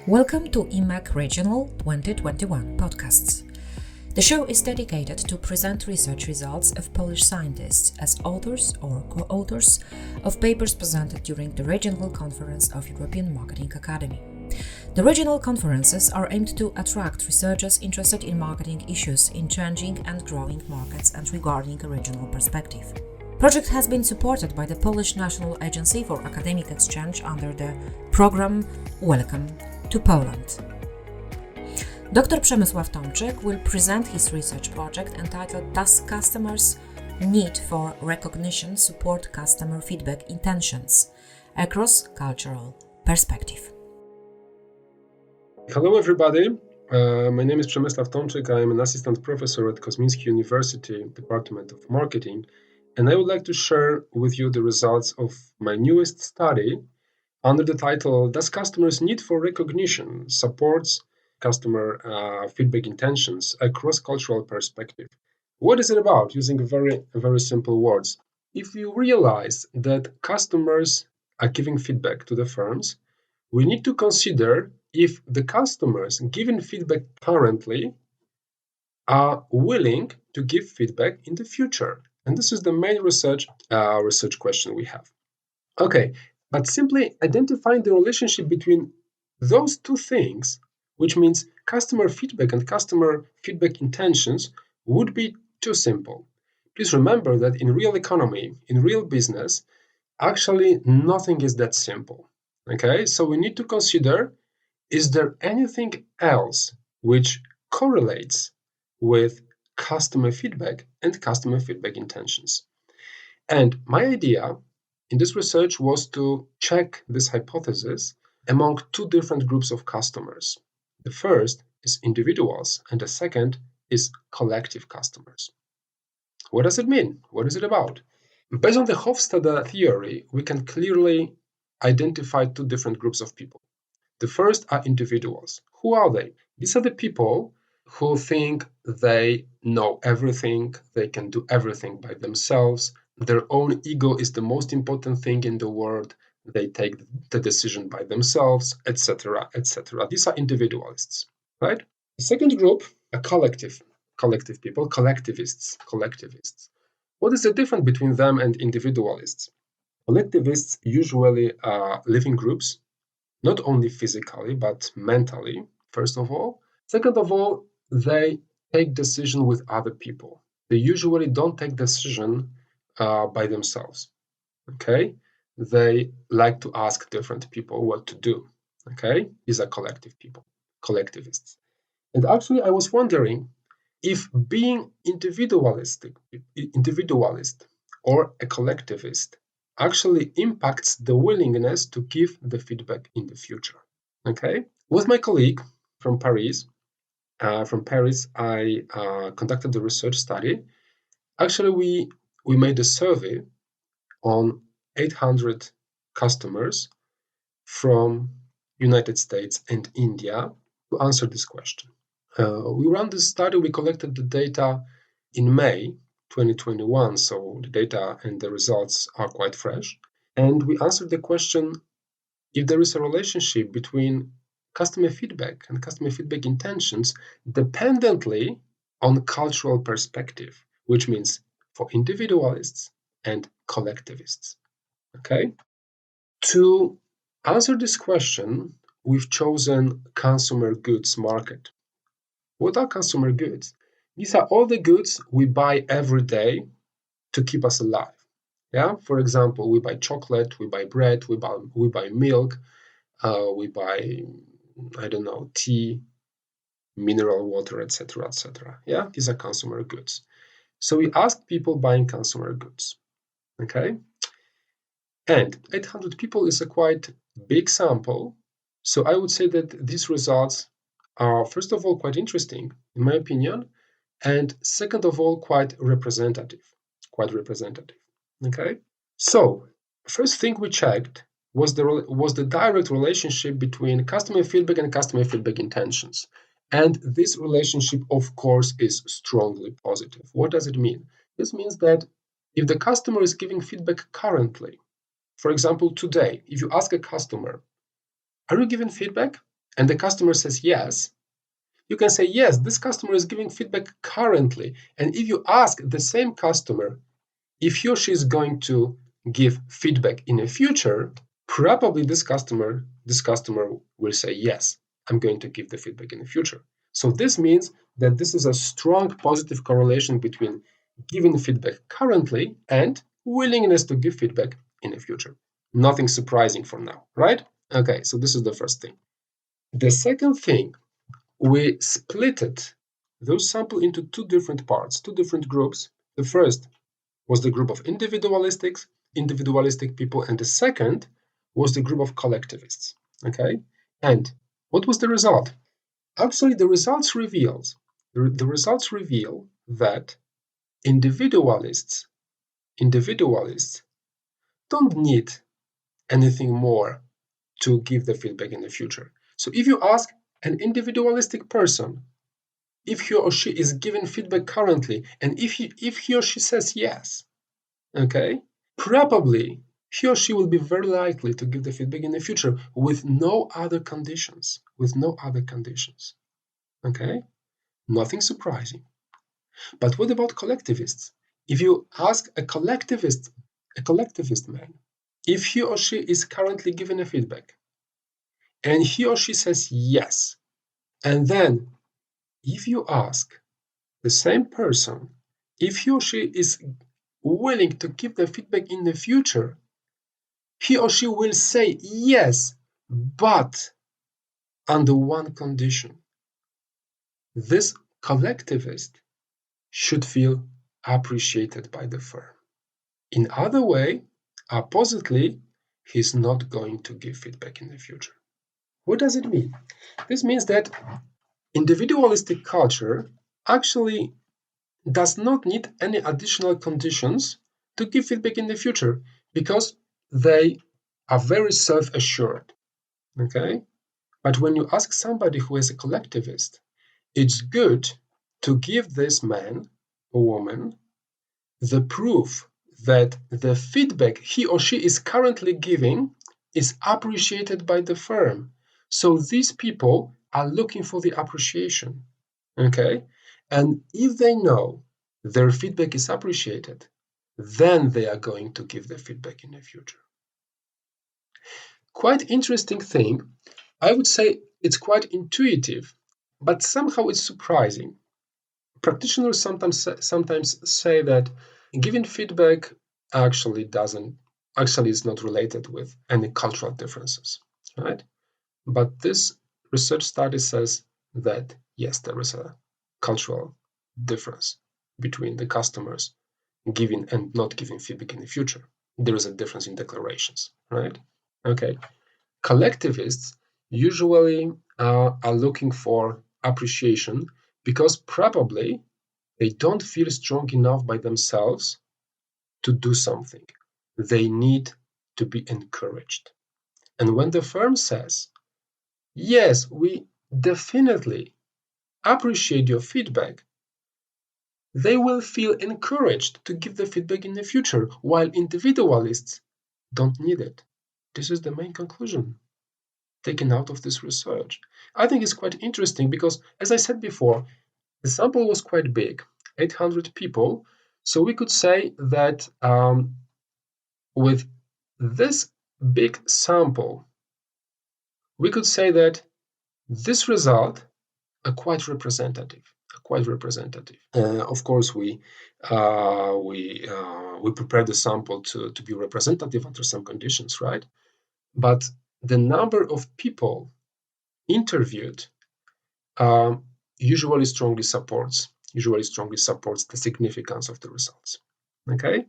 Welcome to EMAC Regional 2021 Podcasts. The show is dedicated to present research results of Polish scientists as authors or co-authors of papers presented during the Regional Conference of European Marketing Academy. The regional conferences are aimed to attract researchers interested in marketing issues in changing and growing markets and regarding a regional perspective. The project has been supported by the Polish National Agency for Academic Exchange under the program Welcome to Poland. Dr. Przemysław Tomczyk will present his research project entitled Does Customers' Need for Recognition Support Customer Feedback Intentions? A Cross-Cultural Perspective. Hello everybody, my name is Przemysław Tomczyk. I am an assistant professor at Kozminski University, Department of Marketing, and I would like to share with you the results of my newest study under the title Does Customers' Need for Recognition Supports Customer Feedback Intentions? A Cross-Cultural Perspective. What is it about? Using very simple words. If you realize that customers are giving feedback to the firms, we need to consider if the customers giving feedback currently are willing to give feedback in the future. And this is the main research question we have. Okay, but simply identifying the relationship between those two things, which means customer feedback and customer feedback intentions, would be too simple. Please remember that in real economy, in real business, actually nothing is that simple. Okay, so we need to consider, is there anything else which correlates with customer feedback and customer feedback intentions? And my idea in this research was to check this hypothesis among two different groups of customers. The first is individuals, and the second is collective customers. What does it mean? What is it about? Based on the Hofstadter theory, we can clearly identify two different groups of people. The first are individuals. Who are they? These are the people who think they know everything, they can do everything by themselves, their own ego is the most important thing in the world, they take the decision by themselves, etc., etc. These are individualists, right? The second group are collective people, collectivists. What is the difference between them and individualists? Collectivists usually live in groups, not only physically, but mentally, first of all. Second of all, they take decision with other people. They usually don't take decision by themselves, okay? They like to ask different people what to do, okay? These are collective people, collectivists. And actually, I was wondering if being individualist or a collectivist actually impacts the willingness to give the feedback in the future, okay? With my colleague from Paris, I conducted the research study. Actually, we made a survey on 800 customers from United States and India to answer this question. We ran this study, we collected the data in May 2021, so the data and the results are quite fresh. And we answered the question if there is a relationship between customer feedback and customer feedback intentions dependently on cultural perspective, which means for individualists and collectivists. Okay? To answer this question, we've chosen consumer goods market. What are consumer goods? These are all the goods we buy every day to keep us alive. Yeah, for example, we buy chocolate, we buy bread, we buy milk, we buy, tea, mineral water, etc., etc. Yeah, these are consumer goods. So we asked people buying consumer goods, okay? And 800 people is a quite big sample. So I would say that these results are, first of all, quite interesting, in my opinion, and second of all, quite representative, okay? So first thing we checked was the direct relationship between customer feedback and customer feedback intentions. And this relationship, of course, is strongly positive. What does it mean? This means that if the customer is giving feedback currently, for example, today, if you ask a customer, are you giving feedback? and the customer says yes, you can say, yes, this customer is giving feedback currently. And if you ask the same customer if he or she is going to give feedback in the future, probably this customer will say, yes, I'm going to give the feedback in the future. So this means that this is a strong positive correlation between giving feedback currently and willingness to give feedback in the future. Nothing surprising for now, right? Okay, so this is the first thing. The second thing, we splitted those sample into two different parts, two different groups. The first was the group of individualistic people, and the second was the group of collectivists. Okay, and what was the result? Actually, the results reveal that individualists don't need anything more to give the feedback in the future. So if you ask an individualistic person if he or she is giving feedback currently, and if he or she says yes, okay, probably he or she will be very likely to give the feedback in the future with no other conditions. Okay, nothing surprising. But what about collectivists? If you ask a collectivist man, if he or she is currently giving a feedback, and he or she says yes, and then if you ask the same person if he or she is willing to give the feedback in the future, he or she will say yes, but under one condition. This collectivist should feel appreciated by the firm. In other way, oppositely, he's not going to give feedback in the future. What does it mean? This means that individualistic culture actually does not need any additional conditions to give feedback in the future because they are very self-assured. Okay? But when you ask somebody who is a collectivist, it's good to give this man or woman the proof that the feedback he or she is currently giving is appreciated by the firm. So these people are looking for the appreciation. Okay? And if they know their feedback is appreciated, then they are going to give the feedback in the future. Quite interesting thing. I would say it's quite intuitive, but somehow it's surprising. Practitioners sometimes say that giving feedback actually is not related with any cultural differences, right? But this research study says that yes, there is a cultural difference between the customers giving and not giving feedback in the future. There is a difference in declarations, right? Okay. Collectivists usually are looking for appreciation because probably they don't feel strong enough by themselves to do something. They need to be encouraged. And when the firm says, yes, we definitely appreciate your feedback, they will feel encouraged to give the feedback in the future, while individualists don't need it. This is the main conclusion taken out of this research. I think it's quite interesting because, as I said before, the sample was quite big, 800 people. So we could say that with this big sample, we could say that this result are quite representative. Of course, we prepare the sample to be representative under some conditions, right? But the number of people interviewed usually strongly supports the significance of the results. Okay,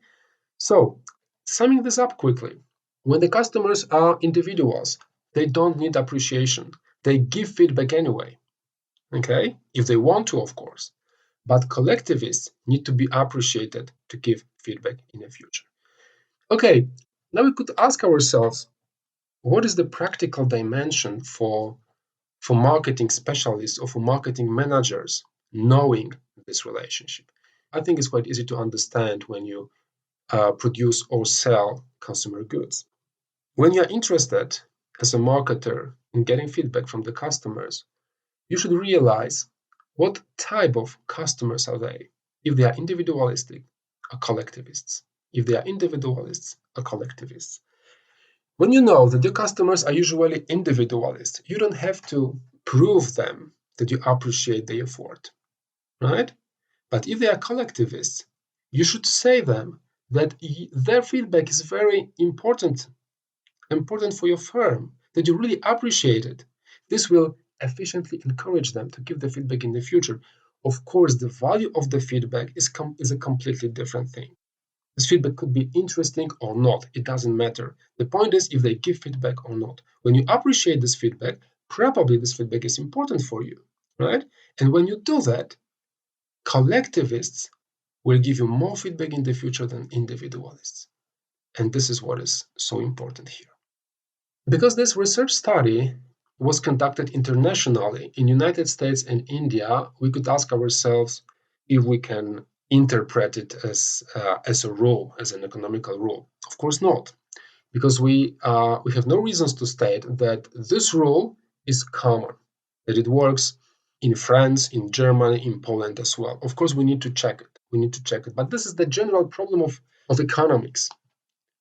so summing this up quickly, when the customers are individuals, they don't need appreciation. They give feedback anyway. Okay, if they want to, of course. But collectivists need to be appreciated to give feedback in the future. Okay, now we could ask ourselves, what is the practical dimension for marketing specialists or for marketing managers knowing this relationship? I think it's quite easy to understand when you produce or sell consumer goods. When you're interested as a marketer in getting feedback from the customers, you should realize what type of customers are they. If they are individualistic or collectivists. If they are individualists or collectivists. When you know that your customers are usually individualists, you don't have to prove them that you appreciate their effort, right? But if they are collectivists, you should say them that their feedback is very important for your firm, that you really appreciate it. This will efficiently encourage them to give the feedback in the future. Of course, the value of the feedback is a completely different thing. This feedback could be interesting or not. It doesn't matter. The point is if they give feedback or not. When you appreciate this feedback, probably this feedback is important for you, right? And when you do that, collectivists will give you more feedback in the future than individualists. And this is what is so important here. Because this research study was conducted internationally in United States and India, we could ask ourselves if we can interpret it as a rule, as an economical rule. Of course not, because we have no reasons to state that this rule is common, that it works in France, in Germany, in Poland as well. Of course, we need to check it. But this is the general problem of economics.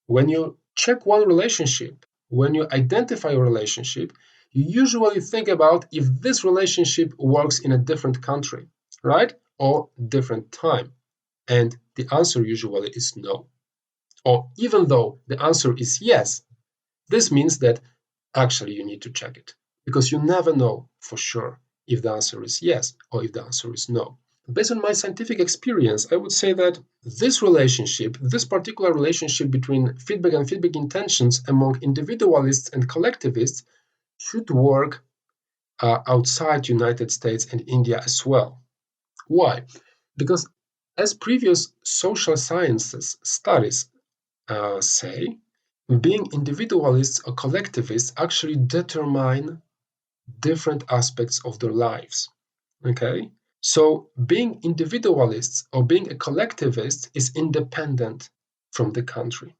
When you check one relationship, when you identify a relationship, you usually think about if this relationship works in a different country, right? Or different time. And the answer usually is no. Or even though the answer is yes, this means that actually you need to check it, because you never know for sure if the answer is yes or if the answer is no. Based on my scientific experience, I would say that this particular relationship between feedback and feedback intentions among individualists and collectivists should work outside United States and India as well. Why? Because as previous social sciences studies say, being individualists or collectivists actually determine different aspects of their lives. Okay? So being individualists or being a collectivist is independent from the country.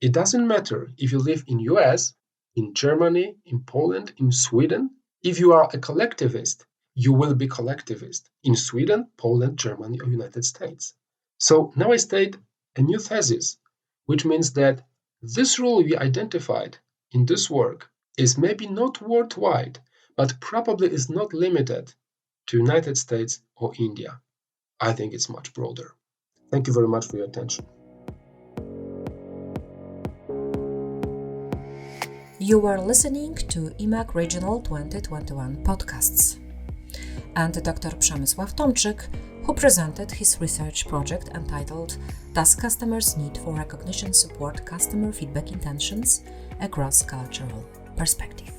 It doesn't matter if you live in US, in Germany, in Poland, in Sweden. If you are a collectivist, you will be collectivist in Sweden, Poland, Germany, or United States. So now I state a new thesis, which means that this rule we identified in this work is maybe not worldwide, but probably is not limited to United States or India. I think it's much broader. Thank you very much for your attention. You are listening to EMAC Regional 2021 podcasts. And Dr. Przemysław Tomczyk, who presented his research project entitled Does Customers' Need for Recognition Support Customer Feedback Intentions Across Cultural Perspective?